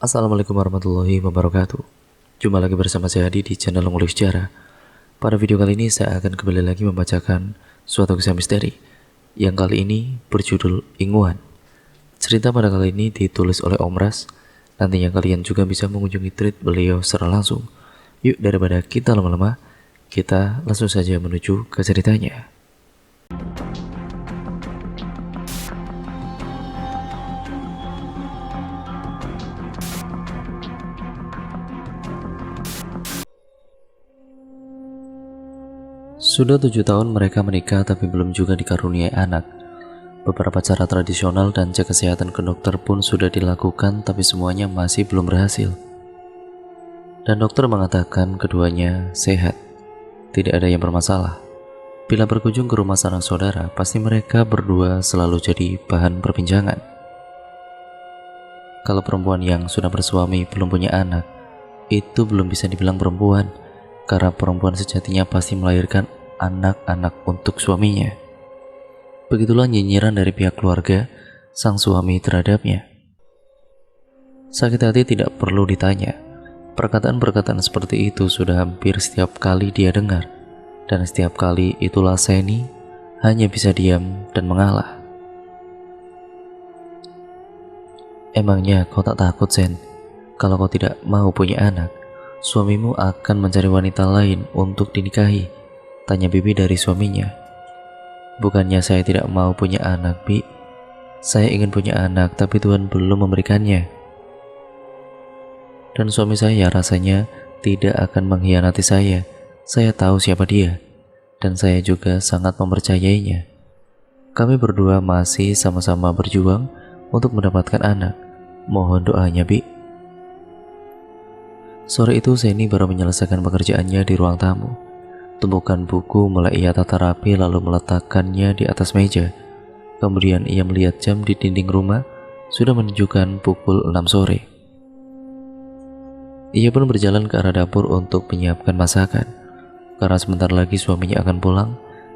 Assalamualaikum warahmatullahi wabarakatuh. Jumpa lagi bersama saya Adi di channel Ngulik Sejarah. Pada video kali ini saya akan kembali lagi membacakan suatu kisah misteri yang kali ini berjudul Inguan. Cerita pada kali ini ditulis oleh Om Ras. Nantinya kalian juga bisa mengunjungi tweet beliau secara langsung. Yuk, daripada kita lama-lama, kita langsung saja menuju ke ceritanya. Sudah 7 tahun mereka menikah tapi belum juga dikaruniai anak. Beberapa cara tradisional dan cek kesehatan ke dokter pun sudah dilakukan tapi semuanya masih belum berhasil. Dan dokter mengatakan keduanya sehat, tidak ada yang bermasalah. Bila berkunjung ke rumah sanak saudara, pasti mereka berdua selalu jadi bahan perbincangan. Kalau perempuan yang sudah bersuami belum punya anak, itu belum bisa dibilang perempuan, karena perempuan sejatinya pasti melahirkan anak-anak untuk suaminya. Begitulah nyinyiran dari pihak keluarga sang suami terhadapnya. Sakit hati tidak perlu ditanya. Perkataan-perkataan seperti itu sudah hampir setiap kali dia dengar, dan setiap kali itulah Seni hanya bisa diam dan mengalah. Emangnya kau tak takut, Sen? Kalau kau tidak mau punya anak, suamimu akan mencari wanita lain untuk dinikahi, tanya Bibi dari suaminya. Bukannya saya tidak mau punya anak, Bi. Saya ingin punya anak, tapi Tuhan belum memberikannya. Dan suami saya rasanya tidak akan mengkhianati saya. Saya tahu siapa dia, dan saya juga sangat mempercayainya. Kami berdua masih sama-sama berjuang untuk mendapatkan anak. Mohon doanya, Bi. Sore itu Seni baru menyelesaikan pekerjaannya di ruang tamu. Tumpukan buku mulai ia tata rapi lalu meletakkannya di atas meja. Kemudian ia melihat jam di dinding rumah, sudah menunjukkan pukul 6 sore. Ia pun berjalan ke arah dapur untuk menyiapkan masakan. Karena sebentar lagi suaminya akan pulang,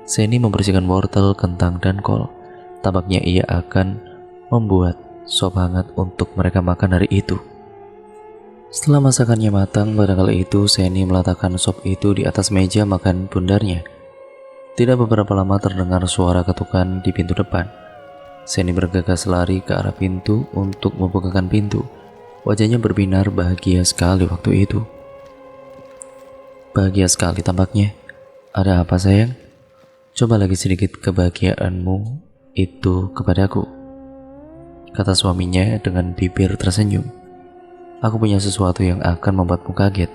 Seni membersihkan wortel, kentang, dan kol. Tampaknya ia akan membuat sop hangat untuk mereka makan hari itu. Setelah masakannya matang, pada kali itu Seni meletakkan sop itu di atas meja makan bundarnya. Tidak beberapa lama terdengar suara ketukan di pintu depan. Seni bergegas lari ke arah pintu untuk membukakan pintu. Wajahnya berbinar bahagia sekali waktu itu. Bahagia sekali tampaknya. Ada apa, sayang? Coba lagi sedikit kebahagiaanmu itu kepadaku, kata suaminya dengan bibir tersenyum. Aku punya sesuatu yang akan membuatmu kaget.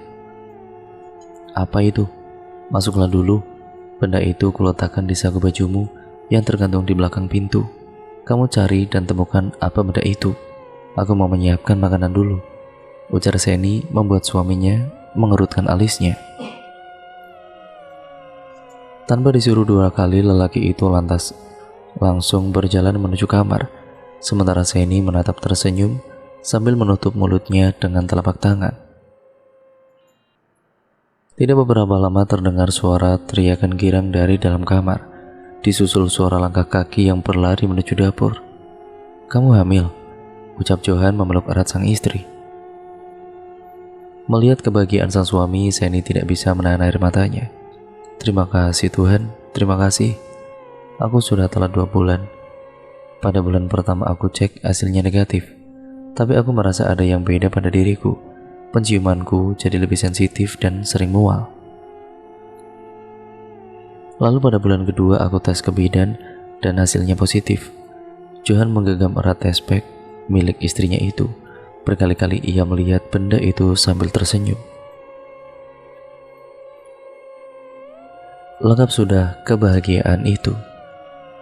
Apa itu? Masuklah dulu. Benda itu kuletakkan di saku bajumu yang tergantung di belakang pintu. Kamu cari dan temukan apa benda itu. Aku mau menyiapkan makanan dulu, ujar Seni membuat suaminya mengerutkan alisnya. Tanpa disuruh 2 kali, lelaki itu lantas langsung berjalan menuju kamar. Sementara Seni menatap tersenyum sambil menutup mulutnya dengan telapak tangan. Tidak beberapa lama terdengar suara teriakan girang dari dalam kamar, disusul suara langkah kaki yang berlari menuju dapur. Kamu hamil? Ucap Johan memeluk erat sang istri. Melihat kebahagiaan sang suami, Seni tidak bisa menahan air matanya. Terima kasih Tuhan, terima kasih. Aku sudah telat 2 bulan. Pada bulan pertama aku cek hasilnya negatif. Tapi aku merasa ada yang beda pada diriku. Penciumanku jadi lebih sensitif dan sering mual. Lalu pada bulan kedua aku tes ke bidan dan hasilnya positif. Johan menggenggam erat tes pack milik istrinya itu. Berkali-kali ia melihat benda itu sambil tersenyum. Lengkap sudah kebahagiaan itu.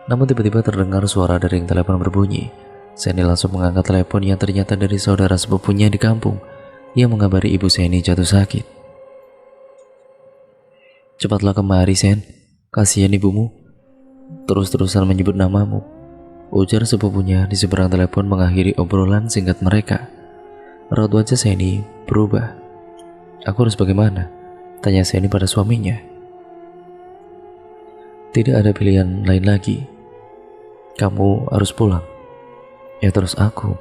Namun tiba-tiba terdengar suara dering telepon berbunyi. Seni langsung mengangkat telepon yang ternyata dari saudara sepupunya di kampung yang mengabari ibu Seni jatuh sakit. Cepatlah kemari, Sen. Kasihan ibumu. Terus-terusan menyebut namamu, ujar sepupunya di seberang telepon mengakhiri obrolan singkat mereka. Raut wajah Seni berubah. Aku harus bagaimana? Tanya Seni pada suaminya. Tidak ada pilihan lain lagi. Kamu harus pulang. Ya terus aku,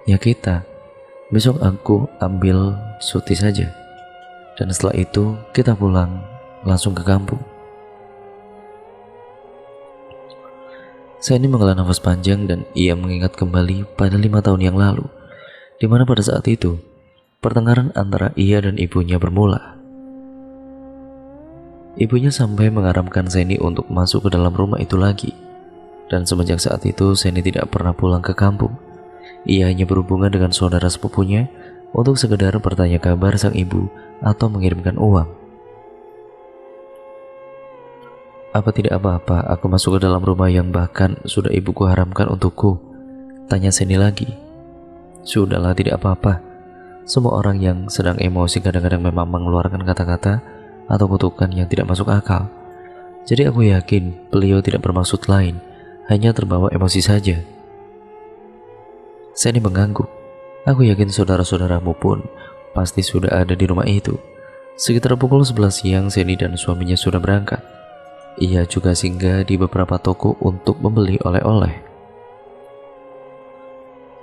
ya kita. Besok aku ambil cuti saja. Dan setelah itu kita pulang langsung ke kampung. Seni menghela nafas panjang dan ia mengingat kembali pada 5 tahun yang lalu, di mana pada saat itu pertengkaran antara ia dan ibunya bermula. Ibunya sampai mengaramkan Seni untuk masuk ke dalam rumah itu lagi. Dan semenjak saat itu Seni tidak pernah pulang ke kampung. Ia hanya berhubungan dengan saudara sepupunya untuk sekedar bertanya kabar sang ibu atau mengirimkan uang. Apa tidak apa-apa aku masuk ke dalam rumah yang bahkan sudah ibuku haramkan untukku? Tanya Seni lagi. Sudahlah, tidak apa-apa. Semua orang yang sedang emosi kadang-kadang memang mengeluarkan kata-kata atau kutukan yang tidak masuk akal. Jadi aku yakin beliau tidak bermaksud lain, hanya terbawa emosi saja. Seni mengangguk. Aku yakin saudara-saudaramu pun pasti sudah ada di rumah itu. Sekitar pukul 11 siang Seni dan suaminya sudah berangkat. Ia juga singgah di beberapa toko untuk membeli oleh-oleh.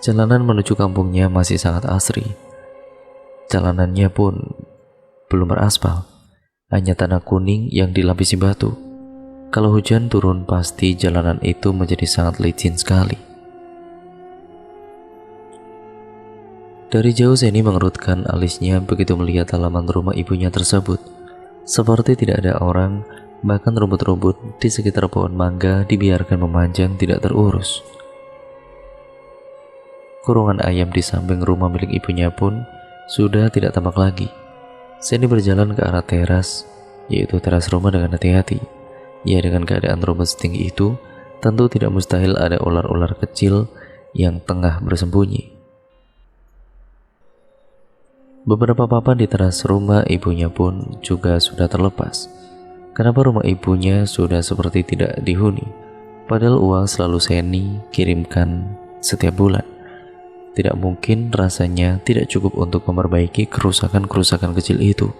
Jalanan menuju kampungnya masih sangat asri. Jalanannya pun belum beraspal, hanya tanah kuning yang dilapisi batu. Kalau hujan turun pasti jalanan itu menjadi sangat licin sekali. Dari jauh Seni mengerutkan alisnya begitu melihat halaman rumah ibunya tersebut. Seperti tidak ada orang, bahkan rumput-rumput di sekitar pohon mangga dibiarkan memanjang tidak terurus. Kurungan ayam di samping rumah milik ibunya pun sudah tidak tampak lagi. Seni berjalan ke arah teras, yaitu teras rumah dengan hati-hati. Ya, dengan keadaan rumput setinggi itu, tentu tidak mustahil ada ular-ular kecil yang tengah bersembunyi. Beberapa papan di teras rumah ibunya pun juga sudah terlepas. Kenapa rumah ibunya sudah seperti tidak dihuni, padahal uang selalu Seni kirimkan setiap bulan. Tidak mungkin rasanya tidak cukup untuk memperbaiki kerusakan-kerusakan kecil itu.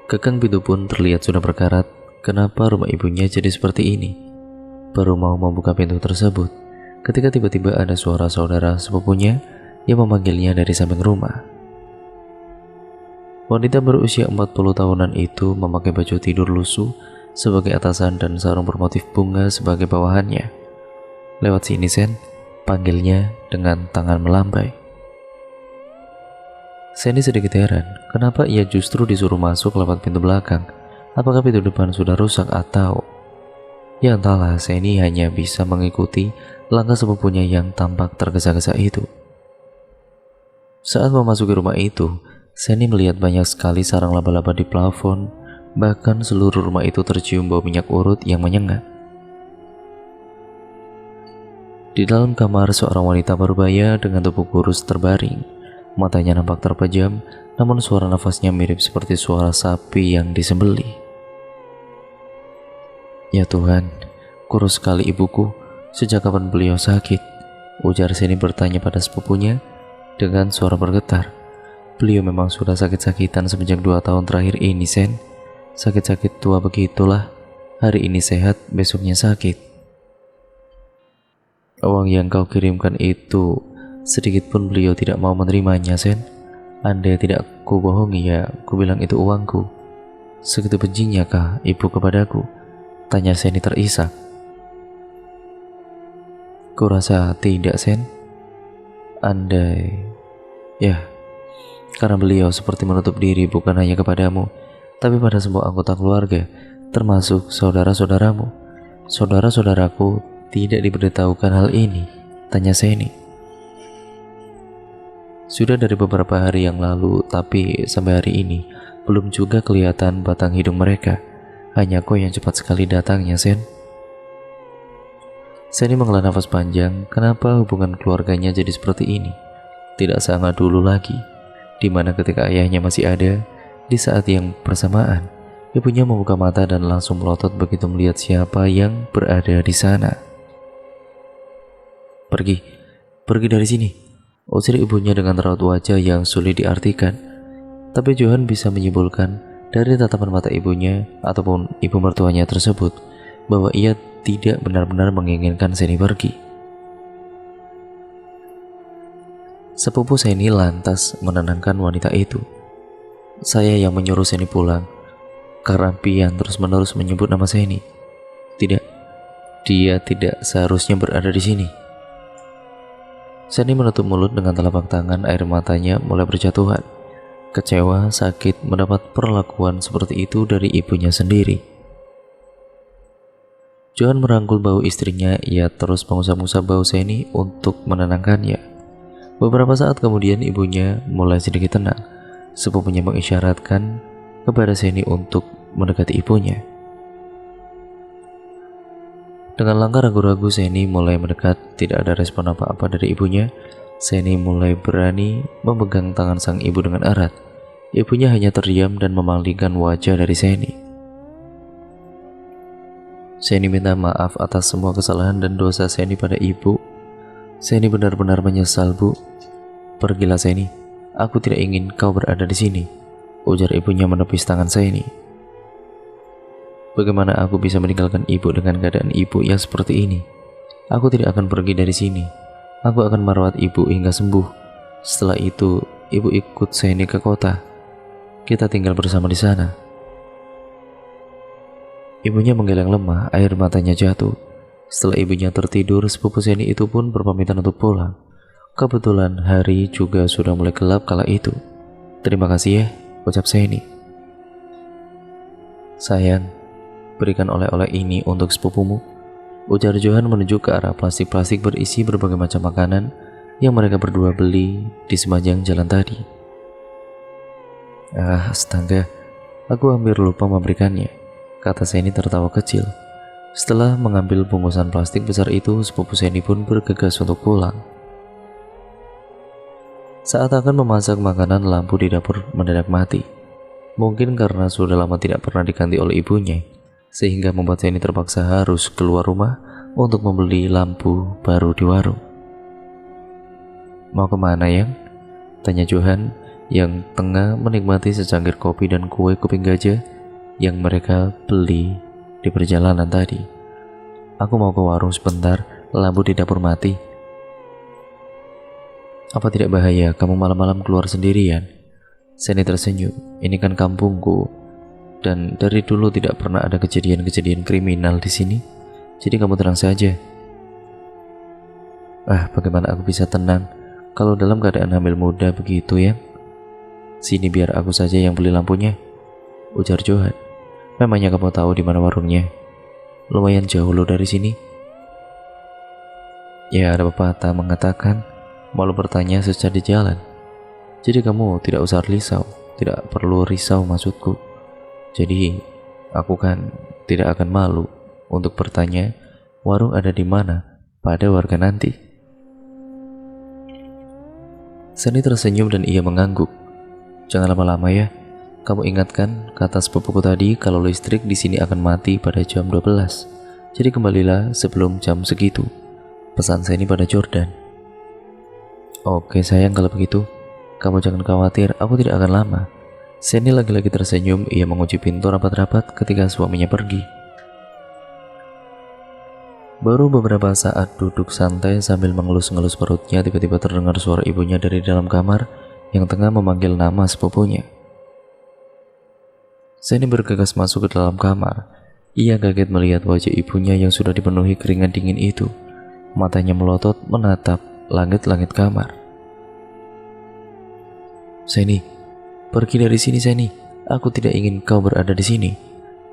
Gagang pintu pun terlihat sudah berkarat. Kenapa rumah ibunya jadi seperti ini? Baru mau membuka pintu tersebut, ketika tiba-tiba ada suara saudara sepupunya yang memanggilnya dari samping rumah. Wanita berusia 40 tahunan itu memakai baju tidur lusuh sebagai atasan dan sarung bermotif bunga sebagai bawahannya. Lewat sini Sen, panggilnya dengan tangan melambai. Seni sedikit heran, kenapa ia justru disuruh masuk lewat pintu belakang? Apakah pintu depan sudah rusak atau... Ya entahlah, Seni hanya bisa mengikuti langkah sepupunya yang tampak tergesa-gesa itu. Saat memasuki rumah itu, Seni melihat banyak sekali sarang laba-laba di plafon, bahkan seluruh rumah itu tercium bau minyak urut yang menyengat. Di dalam kamar seorang wanita berbaya dengan tubuh kurus terbaring. Matanya nampak terpejam, namun suara nafasnya mirip seperti suara sapi yang disembelih. Ya Tuhan, kurus sekali ibuku. Sejak kapan beliau sakit? Ujar Seni bertanya pada sepupunya dengan suara bergetar. Beliau memang sudah sakit-sakitan semenjak 2 tahun terakhir ini, Sen. Sakit-sakit tua begitulah. Hari ini sehat, besoknya sakit. Uang yang kau kirimkan itu sedikit pun beliau tidak mau menerimanya, Sen. Andai tidak ku bohongi ya, ku bilang itu uangku. Segitu bencinya kah ibu kepadaku? Tanya Seni terisak. Ku rasa tidak, Sen. Andai... Ya, karena beliau seperti menutup diri bukan hanya kepadamu, tapi pada semua anggota keluarga, termasuk saudara-saudaramu. Saudara-saudaraku tidak diberitahukan hal ini, tanya Seni. Sudah dari beberapa hari yang lalu, tapi sampai hari ini belum juga kelihatan batang hidung mereka. Hanya kau yang cepat sekali datangnya, Sen. Seni menghela nafas panjang. Kenapa hubungan keluarganya jadi seperti ini? Tidak sangat dulu lagi, di mana ketika ayahnya masih ada, di saat yang bersamaan, ibunya membuka mata dan langsung melotot begitu melihat siapa yang berada di sana. Pergi dari sini, usir ibunya dengan raut wajah yang sulit diartikan. Tapi Johan bisa menyimpulkan dari tatapan mata ibunya ataupun ibu mertuanya tersebut bahwa ia tidak benar-benar menginginkan Seni pergi. Sepupu Seni lantas menenangkan wanita itu. Saya yang menyuruh Seni pulang karena Pian terus-menerus menyebut nama Seni. Tidak, dia tidak seharusnya berada di sini. Seni menutup mulut dengan telapak tangan, air matanya mulai berjatuhan. Kecewa, sakit mendapat perlakuan seperti itu dari ibunya sendiri. Johan merangkul bahu istrinya, ia terus mengusap-usap bahu Seni untuk menenangkannya. Beberapa saat kemudian ibunya mulai sedikit tenang. Sepupunya mengisyaratkan kepada Seni untuk mendekati ibunya. Dengan langkah ragu-ragu Seni mulai mendekat, tidak ada respon apa-apa dari ibunya. Seni mulai berani memegang tangan sang ibu dengan erat. Ibunya hanya terdiam dan memalingkan wajah dari Seni. Seni minta maaf atas semua kesalahan dan dosa Seni pada ibu. Seni benar-benar menyesal, Bu. Pergilah Seni, aku tidak ingin kau berada di sini, ujar ibunya menepis tangan Seni. Bagaimana aku bisa meninggalkan ibu dengan keadaan ibu yang seperti ini? Aku tidak akan pergi dari sini. Aku akan merawat ibu hingga sembuh. Setelah itu, ibu ikut Seni ke kota. Kita tinggal bersama di sana. Ibunya menggeleng lemah, air matanya jatuh. Setelah ibunya tertidur, sepupu Seni itu pun berpamitan untuk pulang. Kebetulan hari juga sudah mulai gelap kala itu. Terima kasih ya, ucap Seni. Sayang, berikan oleh-oleh ini untuk sepupumu, ujar Johan menunjuk ke arah plastik-plastik berisi berbagai macam makanan yang mereka berdua beli di sepanjang jalan tadi. Astaga, aku hampir lupa memberikannya, kata Seni tertawa kecil. Setelah mengambil bungkusan plastik besar itu, sepupu Seni pun bergegas untuk pulang. Saat akan memasak makanan, lampu di dapur mendadak mati. Mungkin karena sudah lama tidak pernah diganti oleh ibunya, sehingga membuat Seni terpaksa harus keluar rumah untuk membeli lampu baru di warung. Mau kemana, Yang? Tanya Johan yang tengah menikmati secangkir kopi dan kue kuping gajah yang mereka beli di perjalanan tadi. Aku mau ke warung sebentar, lampu di dapur mati. Apa tidak bahaya kamu malam-malam keluar sendirian? Seni tersenyum. Ini kan kampungku, dan dari dulu tidak pernah ada kejadian-kejadian kriminal di sini. Jadi kamu tenang saja. Bagaimana aku bisa tenang kalau dalam keadaan hamil muda begitu ya? Sini biar aku saja yang beli lampunya, ujar Johan. Memangnya kamu tahu di mana warungnya? Lumayan jauh loh dari sini. Ya, ada pepatah mengatakan malu bertanya sejak di jalan. Jadi kamu tidak usah risau, tidak perlu risau maksudku. Jadi aku kan tidak akan malu untuk bertanya warung ada di mana pada warga nanti. Seni tersenyum dan ia mengangguk. Jangan lama-lama ya. Kamu ingatkan kata sepupuku tadi kalau listrik di sini akan mati pada jam 12. Jadi kembalilah sebelum jam segitu, pesan Seni pada Jordan. Oke sayang, kalau begitu kamu jangan khawatir, aku tidak akan lama. Seni lagi-lagi tersenyum, ia mengunci pintu rapat-rapat ketika suaminya pergi. Baru beberapa saat duduk santai sambil mengelus-ngelus perutnya, tiba-tiba terdengar suara ibunya dari dalam kamar yang tengah memanggil nama sepupunya. Seni bergegas masuk ke dalam kamar. Ia kaget melihat wajah ibunya yang sudah dipenuhi keringat dingin itu. Matanya melotot menatap langit-langit kamar. Seni, pergi dari sini Seni. Aku tidak ingin kau berada di sini,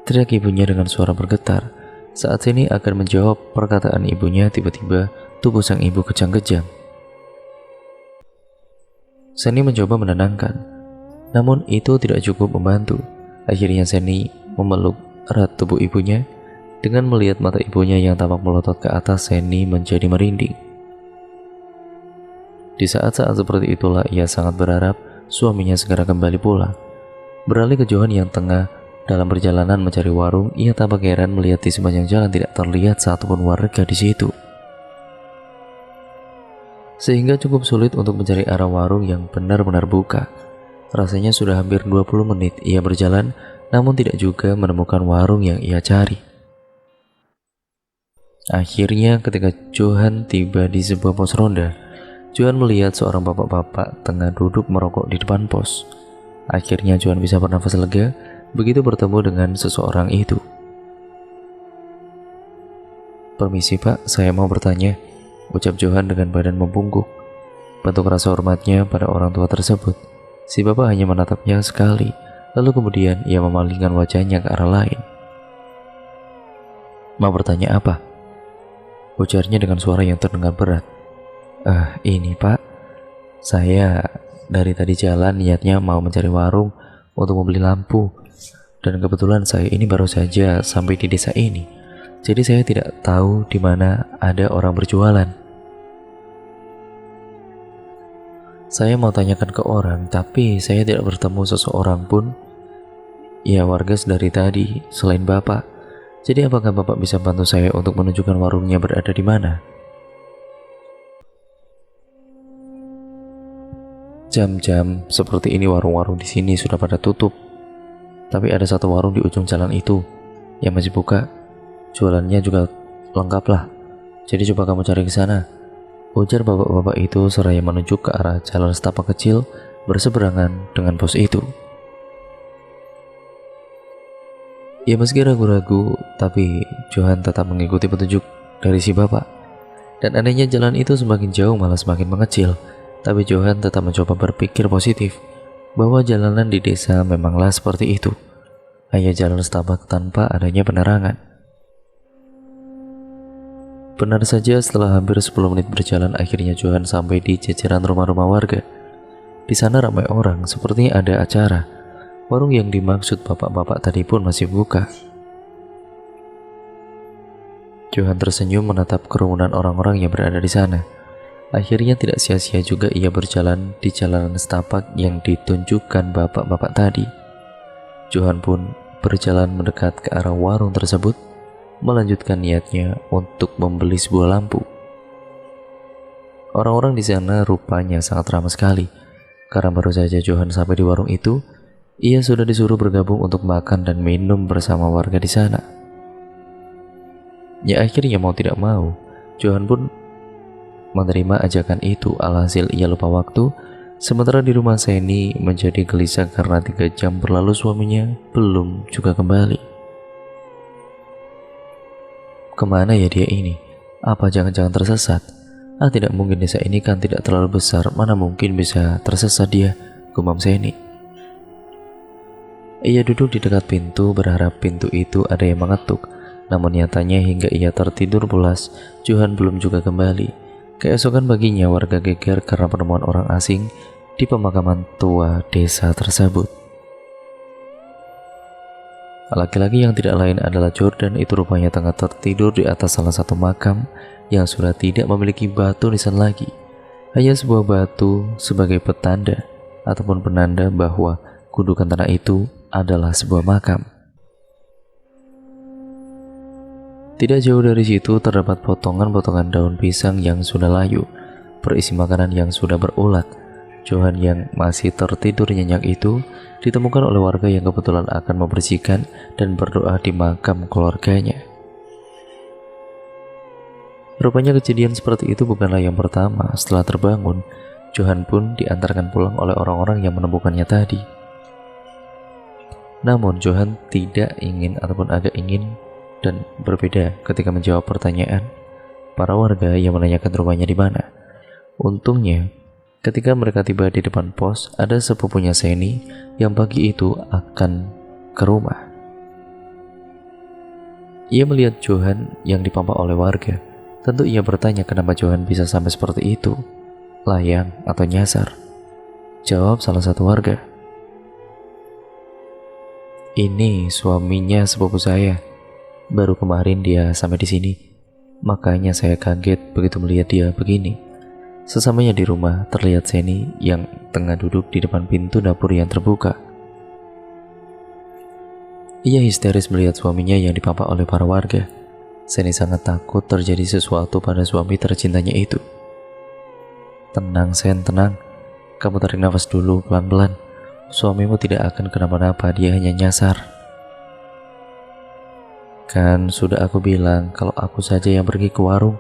teriak ibunya dengan suara bergetar. Saat Seni akan menjawab perkataan ibunya, tiba-tiba tubuh sang ibu kejang-kejang. Seni mencoba menenangkan, namun itu tidak cukup membantu. Akhirnya Seni memeluk erat tubuh ibunya. Dengan melihat mata ibunya yang tampak melotot ke atas, Seni menjadi merinding. Di saat-saat seperti itulah ia sangat berharap suaminya segera kembali pulang. Beralih ke Johan yang tengah dalam perjalanan mencari warung, ia tampak heran melihat di sepanjang jalan tidak terlihat satupun warga di situ. Sehingga cukup sulit untuk mencari arah warung yang benar-benar buka. Rasanya sudah hampir 20 menit ia berjalan, namun tidak juga menemukan warung yang ia cari. Akhirnya ketika Johan tiba di sebuah pos ronda, Johan melihat seorang bapak-bapak tengah duduk merokok di depan pos. Akhirnya Johan bisa bernafas lega begitu bertemu dengan seseorang itu. "Permisi Pak, saya mau bertanya," ucap Johan dengan badan membungkuk. Bentuk rasa hormatnya pada orang tua tersebut, si bapak hanya menatapnya sekali, lalu kemudian ia memalingkan wajahnya ke arah lain. "Mau bertanya apa?" ujarnya dengan suara yang terdengar berat. Ini Pak, saya dari tadi jalan niatnya mau mencari warung untuk membeli lampu. Dan kebetulan saya ini baru saja sampai di desa ini. Jadi saya tidak tahu di mana ada orang berjualan. Saya mau tanyakan ke orang, tapi saya tidak bertemu seseorang pun. Ya, warga dari tadi selain Bapak. Jadi apakah Bapak bisa bantu saya untuk menunjukkan warungnya berada di mana? Jam-jam seperti ini warung-warung di sini sudah pada tutup. Tapi ada satu warung di ujung jalan itu yang masih buka. Jualannya juga lengkap lah. Jadi coba kamu cari ke sana, ujar bapak-bapak itu seraya menunjuk ke arah jalan setapak kecil berseberangan dengan pos itu. Ya meski ragu-ragu, tapi Johan tetap mengikuti petunjuk dari si bapak. Dan anehnya jalan itu semakin jauh malah semakin mengecil. Tapi Johan tetap mencoba berpikir positif bahwa jalanan di desa memanglah seperti itu, hanya jalan setapak tanpa adanya penerangan. Benar saja, setelah hampir 10 menit berjalan, akhirnya Johan sampai di jajaran rumah-rumah warga. Di sana ramai orang, sepertinya ada acara. Warung yang dimaksud bapak-bapak tadi pun masih buka. Johan tersenyum menatap kerumunan orang-orang yang berada di sana. Akhirnya tidak sia-sia juga ia berjalan di jalanan setapak yang ditunjukkan bapak-bapak tadi. Johan pun berjalan mendekat ke arah warung tersebut, melanjutkan niatnya untuk membeli sebuah lampu. Orang-orang di sana rupanya sangat ramai sekali. Karena baru saja Johan sampai di warung itu, ia sudah disuruh bergabung untuk makan dan minum bersama warga di sana. Ya akhirnya mau tidak mau, Johan pun menerima ajakan itu. Alhasil ia lupa waktu. Sementara di rumah Seni menjadi gelisah karena 3 jam berlalu suaminya belum juga kembali. Kemana ya dia ini? Apa jangan-jangan tersesat? Tidak mungkin, desa ini kan tidak terlalu besar, mana mungkin bisa tersesat dia, gumam Seni. Ia duduk di dekat pintu berharap pintu itu ada yang mengetuk. Namun nyatanya hingga ia tertidur pulas, Johan belum juga kembali. Keesokan paginya warga geger karena penemuan orang asing di pemakaman tua desa tersebut. Laki-laki yang tidak lain adalah Jordan itu rupanya tengah tertidur di atas salah satu makam yang sudah tidak memiliki batu nisan lagi. Hanya sebuah batu sebagai petanda ataupun penanda bahwa gundukan tanah itu adalah sebuah makam. Tidak jauh dari situ terdapat potongan-potongan daun pisang yang sudah layu, berisi makanan yang sudah berulat. Johan yang masih tertidur nyenyak itu ditemukan oleh warga yang kebetulan akan membersihkan dan berdoa di makam keluarganya. Rupanya kejadian seperti itu bukanlah yang pertama. Setelah terbangun, Johan pun diantarkan pulang oleh orang-orang yang menemukannya tadi. Namun Johan tidak ingin ataupun agak ingin dan berbeda ketika menjawab pertanyaan para warga yang menanyakan rumahnya di mana. Untungnya, ketika mereka tiba di depan pos, ada sepupunya Seni yang pagi itu akan ke rumah. Ia melihat Johan yang dipampak oleh warga. Tentu ia bertanya kenapa Johan bisa sampai seperti itu, layang atau nyasar. Jawab salah satu warga, "Ini suaminya sepupu saya. Baru kemarin dia sampai di sini. Makanya saya kaget begitu melihat dia begini." Sesamanya di rumah, terlihat Seni yang tengah duduk di depan pintu dapur yang terbuka. Ia histeris melihat suaminya yang dipampak oleh para warga. Seni sangat takut terjadi sesuatu pada suami tercintanya itu. "Tenang Sen, tenang. Kamu tarik nafas dulu pelan-pelan. Suamimu tidak akan kenapa-napa, dia hanya nyasar. Kan sudah aku bilang kalau aku saja yang pergi ke warung,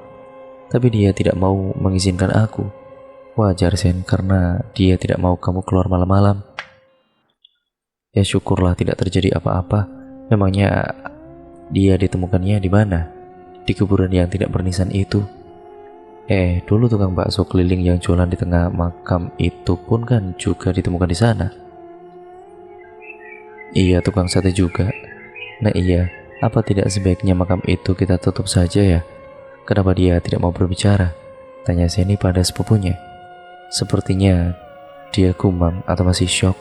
tapi dia tidak mau mengizinkan aku. Wajar Sen, karena dia tidak mau kamu keluar malam-malam. Ya syukurlah tidak terjadi apa-apa. Memangnya dia ditemukannya di mana? Di kuburan yang tidak bernisan itu. Dulu tukang bakso keliling yang jualan di tengah makam itu pun kan juga ditemukan di sana. Iya, tukang sate juga. Nah iya, apa tidak sebaiknya makam itu kita tutup saja ya? Kenapa dia tidak mau berbicara? Tanya Seni pada sepupunya. Sepertinya dia gumam atau masih syok.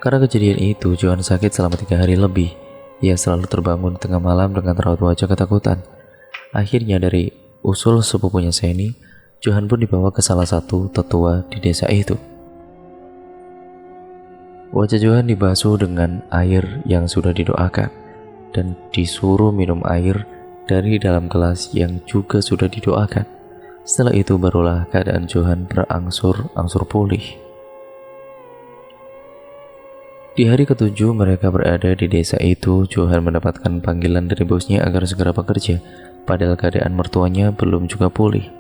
Karena kejadian itu, Johan sakit selama 3 hari lebih. Ia selalu terbangun di tengah malam dengan raut wajah ketakutan. Akhirnya dari usul sepupunya Seni, Johan pun dibawa ke salah satu tetua di desa itu. Wajah Johan dibasuh dengan air yang sudah didoakan dan disuruh minum air dari dalam gelas yang juga sudah didoakan. Setelah itu barulah keadaan Johan berangsur-angsur pulih. Di hari ke-7 mereka berada di desa itu, Johan mendapatkan panggilan dari bosnya agar segera bekerja, padahal keadaan mertuanya belum juga pulih.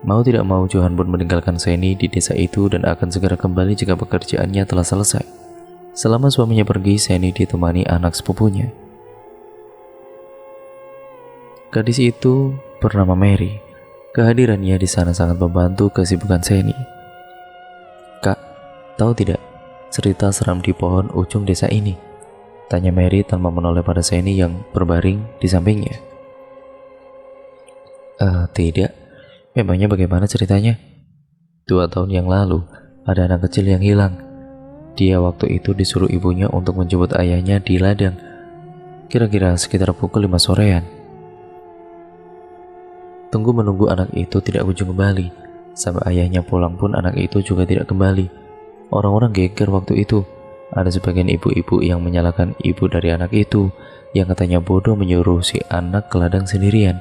Mau tidak mau Johan pun meninggalkan Seni di desa itu dan akan segera kembali jika pekerjaannya telah selesai. Selama suaminya pergi, Seni ditemani anak sepupunya. Gadis itu bernama Mary. Kehadirannya di sana sangat membantu kesibukan Seni. "Kak, tahu tidak cerita seram di pohon ujung desa ini?" tanya Mary tanpa menoleh pada Seni yang berbaring di sampingnya. Tidak. Memangnya bagaimana ceritanya?" 2 tahun yang lalu, ada anak kecil yang hilang. Dia waktu itu disuruh ibunya untuk menjemput ayahnya di ladang. Kira-kira sekitar pukul 5 sorean. Tunggu menunggu anak itu tidak kunjung kembali. Sampai ayahnya pulang pun anak itu juga tidak kembali. Orang-orang geger waktu itu. Ada sebagian ibu-ibu yang menyalahkan ibu dari anak itu, yang katanya bodoh menyuruh si anak ke ladang sendirian.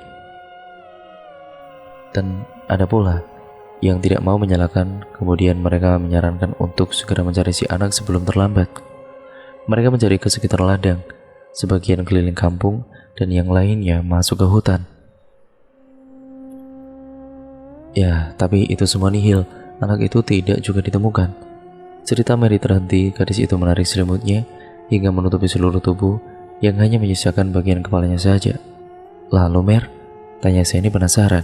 Dan ada pula yang tidak mau menyalahkan, kemudian mereka menyarankan untuk segera mencari si anak sebelum terlambat. Mereka mencari ke sekitar ladang, sebagian keliling kampung, dan yang lainnya masuk ke hutan. Ya, tapi itu semua nihil. Anak itu tidak juga ditemukan. Cerita Mary terhenti. Gadis itu menarik selimutnya hingga menutupi seluruh tubuh, yang hanya menyisakan bagian kepalanya saja. "Lalu Mer?" tanya Seni penasaran.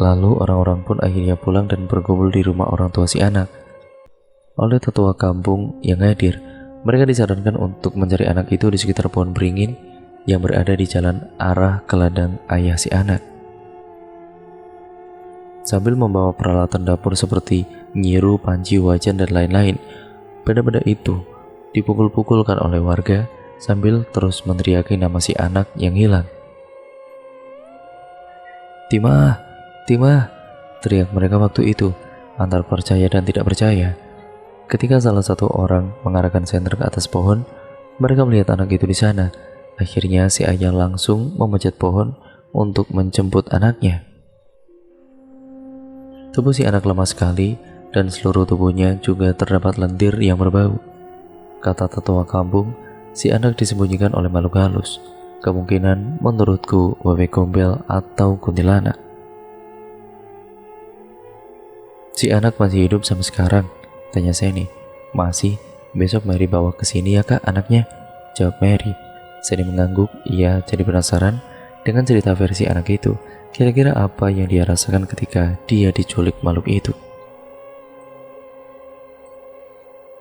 Lalu orang-orang pun akhirnya pulang dan berkumpul di rumah orang tua si anak. Oleh tetua kampung yang hadir, mereka disarankan untuk mencari anak itu di sekitar pohon beringin yang berada di jalan arah ke ladang ayah si anak. Sambil membawa peralatan dapur seperti nyiru, panci, wajan, dan lain-lain, benda-benda itu dipukul-pukulkan oleh warga sambil terus meneriaki nama si anak yang hilang. "Timah, Timah!" teriak mereka waktu itu, antara percaya dan tidak percaya. Ketika salah satu orang mengarahkan senter ke atas pohon, mereka melihat anak itu di sana. Akhirnya si ayah langsung memanjat pohon untuk menjemput anaknya. Tubuh si anak lemah sekali dan seluruh tubuhnya juga terdapat lendir yang berbau. Kata tetua kampung, si anak disembunyikan oleh makhluk halus. Kemungkinan menurutku bebek gombel atau kuntilanak. "Si anak masih hidup sampai sekarang?" tanya Seni. "Masih. Besok Mary bawa ke sini ya Kak anaknya," jawab Mary. Seni mengangguk. Ia jadi penasaran dengan cerita versi anak itu. Kira-kira apa yang dia rasakan ketika dia diculik makhluk itu.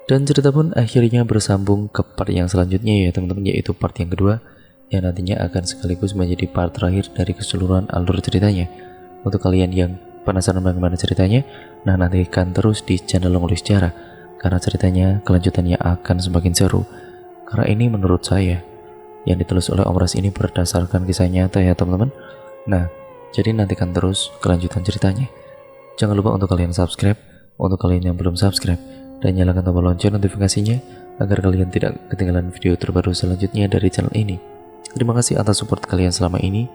Dan cerita pun akhirnya bersambung ke part yang selanjutnya ya teman-teman, yaitu part yang kedua, yang nantinya akan sekaligus menjadi part terakhir dari keseluruhan alur ceritanya. Untuk kalian yang penasaran bagaimana ceritanya, nah nantikan terus di channel Longlist Sejarah, karena ceritanya kelanjutannya akan semakin seru. Karena ini menurut saya yang ditulis oleh Om Ras ini berdasarkan kisah nyata ya teman-teman. Nah, jadi nantikan terus kelanjutan ceritanya. Jangan lupa untuk kalian subscribe, untuk kalian yang belum subscribe, dan nyalakan tombol lonceng notifikasinya agar kalian tidak ketinggalan video terbaru selanjutnya dari channel ini. Terima kasih atas support kalian selama ini,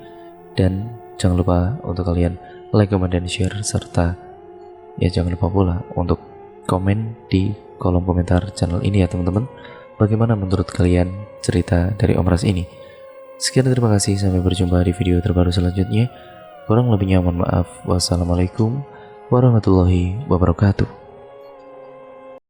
dan jangan lupa untuk kalian like, comment, dan share, serta ya jangan lupa pula untuk komen di kolom komentar channel ini ya teman-teman. Bagaimana menurut kalian cerita dari Om Ras ini? Sekian, terima kasih, sampai berjumpa di video terbaru selanjutnya. Kurang lebihnya mohon maaf. Wassalamualaikum warahmatullahi wabarakatuh.